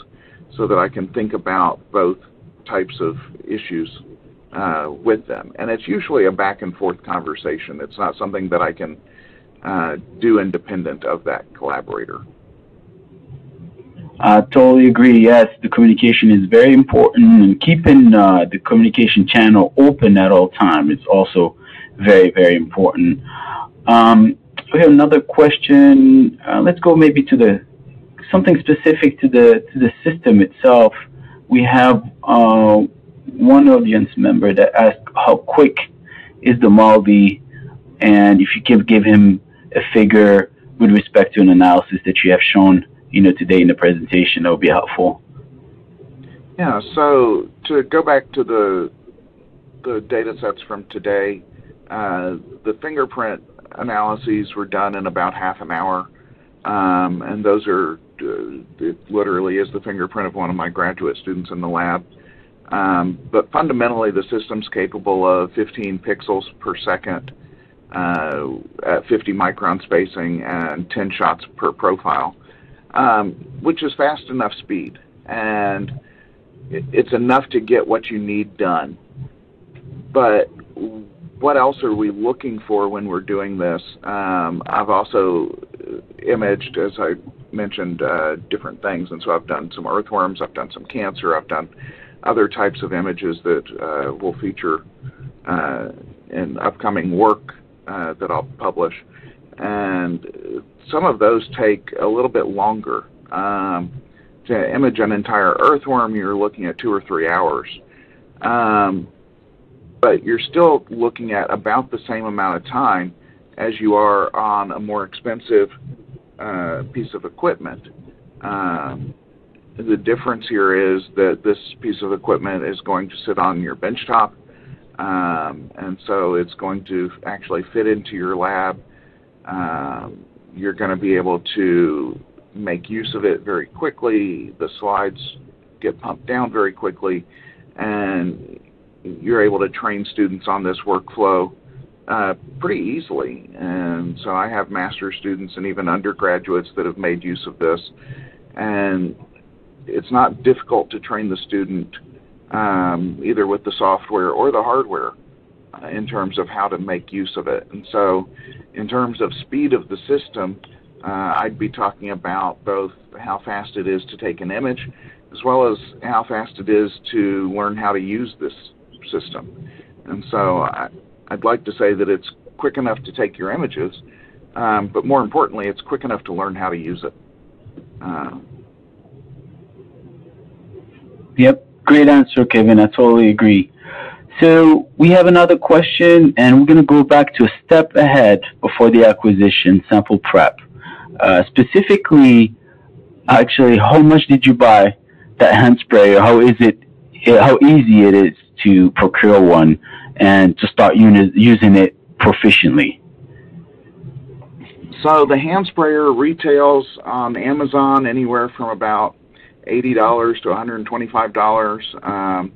so that I can think about both types of issues with them. And it's usually a back and forth conversation. It's not something that I can do independent of that collaborator. I totally agree. Yes, the communication is very important, and keeping the communication channel open at all times is also very, very important. We have another question. Let's go maybe to something specific to the system itself. We have one audience member that asked how quick is the MALDI, and if you can give him a figure with respect to an analysis that you have shown today in the presentation, that would be helpful. Yeah, so to go back to the data sets from today, the fingerprint analyses were done in about half an hour, and those are, it literally is the fingerprint of one of my graduate students in the lab. But fundamentally, the system's capable of 15 pixels per second at 50 micron spacing and 10 shots per profile. Which is fast enough speed, and it's enough to get what you need done. But what else are we looking for when we're doing this? I've also imaged, as I mentioned, different things, and so I've done some earthworms, I've done some cancer, I've done other types of images that will feature in upcoming work that I'll publish. And some of those take a little bit longer. To image an entire earthworm, you're looking at 2 or 3 hours. But you're still looking at about the same amount of time as you are on a more expensive piece of equipment. The difference here is that this piece of equipment is going to sit on your benchtop, and so it's going to actually fit into your lab. You're going to be able to make use of it very quickly. The slides get pumped down very quickly, and you're able to train students on this workflow pretty easily. And so I have master's students and even undergraduates that have made use of this. And it's not difficult to train the student either with the software or the hardware in terms of how to make use of it. And so in terms of speed of the system, I'd be talking about both how fast it is to take an image as well as how fast it is to learn how to use this system. And so I'd like to say that it's quick enough to take your images, but more importantly, it's quick enough to learn how to use it. Yep, great answer, Kevin. I totally agree. So we have another question, and we're going to go back to a step ahead before the acquisition, sample prep. Specifically, actually, how much did you buy that hand sprayer? How easy it is to procure one and to start using it proficiently? So the hand sprayer retails on Amazon anywhere from about $80 to $125.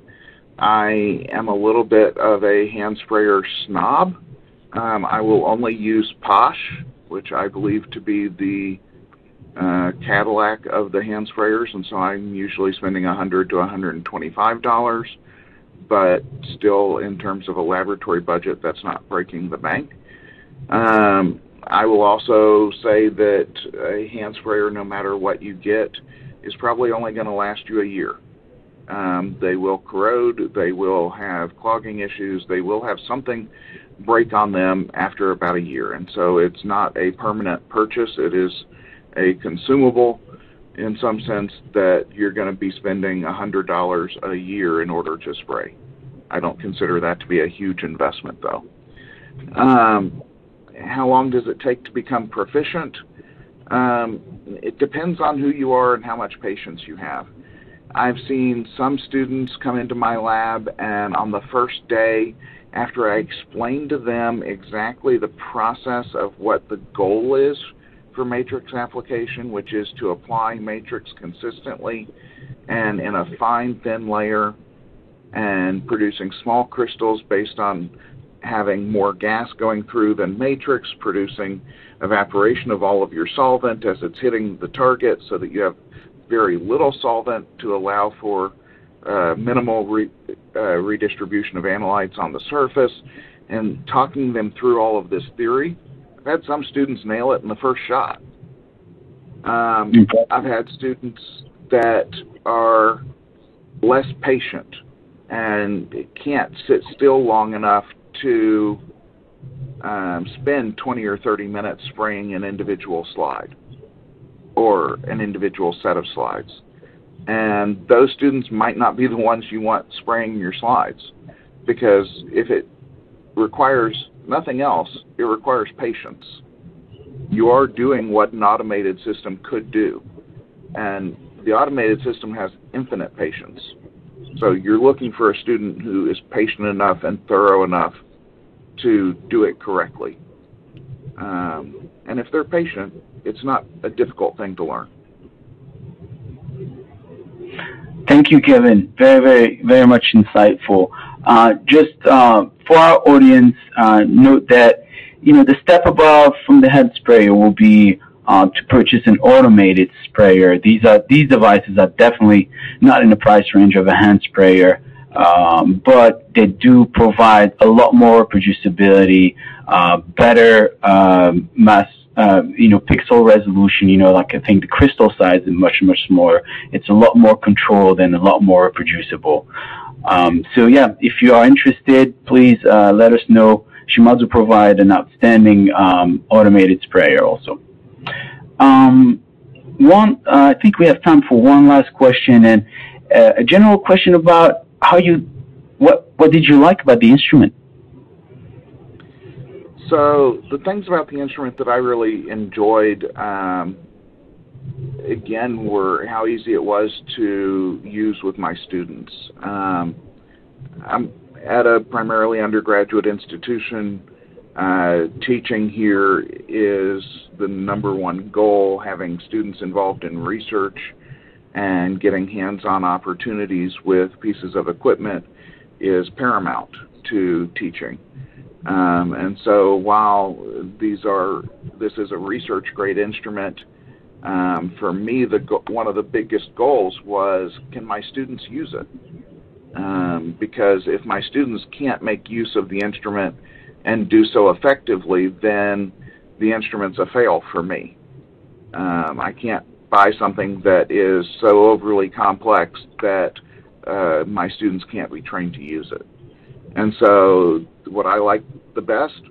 I am a little bit of a hand sprayer snob. I will only use Posh, which I believe to be the Cadillac of the hand sprayers, and so I'm usually spending $100 to $125. But still, in terms of a laboratory budget, that's not breaking the bank. I will also say that a hand sprayer, no matter what you get, is probably only going to last you a year. They will corrode, they will have clogging issues, they will have something break on them after about a year. And so it's not a permanent purchase, it is a consumable in some sense that you're going to be spending $100 a year in order to spray. I don't consider that to be a huge investment, though. How long does it take to become proficient? It depends on who you are and how much patience you have. I've seen some students come into my lab, and on the first day, after I explained to them exactly the process of what the goal is for matrix application, which is to apply matrix consistently and in a fine, thin layer and producing small crystals based on having more gas going through than matrix, producing evaporation of all of your solvent as it's hitting the target so that you have very little solvent to allow for minimal redistribution of analytes on the surface, and talking them through all of this theory. I've had some students nail it in the first shot. I've had students that are less patient and can't sit still long enough to spend 20 or 30 minutes spraying an individual slide or an individual set of slides. And those students might not be the ones you want spraying your slides, because if it requires nothing else, it requires patience. You are doing what an automated system could do, and the automated system has infinite patience. So you're looking for a student who is patient enough and thorough enough to do it correctly. And if they're patient, it's not a difficult thing to learn. Thank you, Kevin. Very, very, very much insightful. Just for our audience, note that the step above from the head sprayer will be to purchase an automated sprayer. These devices are definitely not in the price range of a hand sprayer, but they do provide a lot more reproducibility, better mass, pixel resolution. Like I think the crystal size is much, much smaller. It's a lot more controlled and a lot more reproducible. So yeah, if you are interested, please let us know. Shimadzu provide an outstanding automated sprayer also. I think we have time for one last question, and a general question about what did you like about the instrument? So the things about the instrument that I really enjoyed, again, were how easy it was to use with my students. I'm at a primarily undergraduate institution. Teaching here is the #1 goal, having students involved in research and getting hands-on opportunities with pieces of equipment is paramount to teaching. And so while this is a research grade instrument, for me, one of the biggest goals was, can my students use it? Because if my students can't make use of the instrument and do so effectively, then the instrument's a fail for me. I can't buy something that is so overly complex that my students can't be trained to use it. And so what I like the best,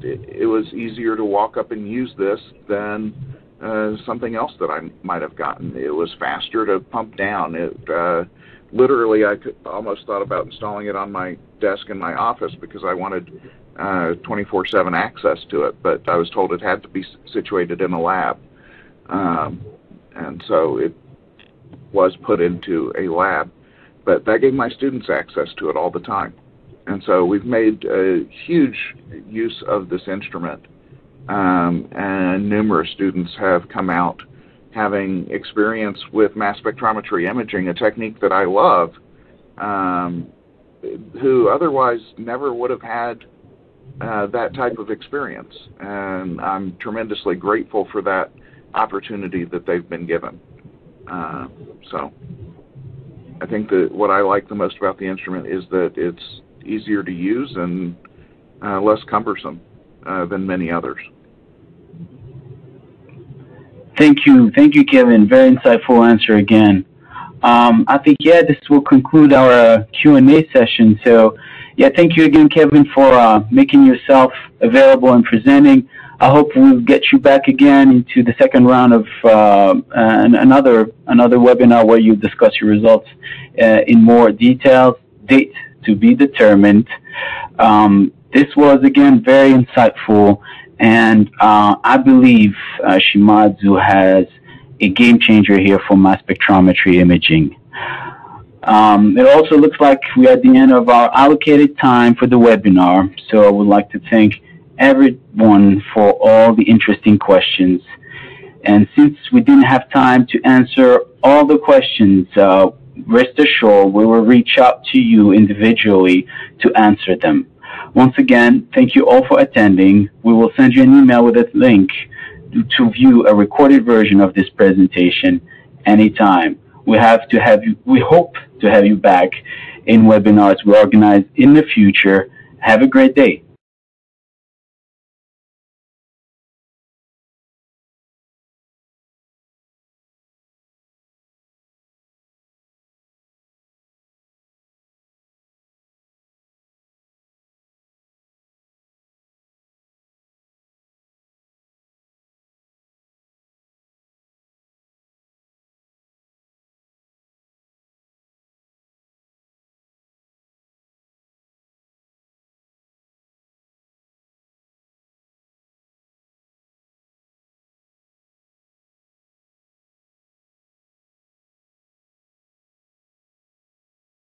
it was easier to walk up and use this than something else that I might have gotten. It was faster to pump down. Literally, I almost thought about installing it on my desk in my office because I wanted 24/7 access to it, but I was told it had to be situated in a lab. And so it was put into a lab, but that gave my students access to it all the time. And so we've made a huge use of this instrument, and numerous students have come out having experience with mass spectrometry imaging, a technique that I love, who otherwise never would have had that type of experience. And I'm tremendously grateful for that opportunity that they've been given. So I think that what I like the most about the instrument is that it's easier to use and less cumbersome than many others. Thank you, Kevin. Very insightful answer again. I think, this will conclude our Q&A session. So, thank you again, Kevin, for making yourself available and presenting. I hope we'll get you back again into the second round of another webinar where you discuss your results in more detail. Date to be determined. This was, again, very insightful. And I believe Shimadzu has a game changer here for mass spectrometry imaging. It also looks like we're at the end of our allocated time for the webinar. So I would like to thank everyone for all the interesting questions. And since we didn't have time to answer all the questions, rest assured we will reach out to you individually to answer them. Once again, thank you all for attending. We will send you an email with a link to view a recorded version of this presentation anytime. We hope to have you back in webinars we organize in the future. Have a great day.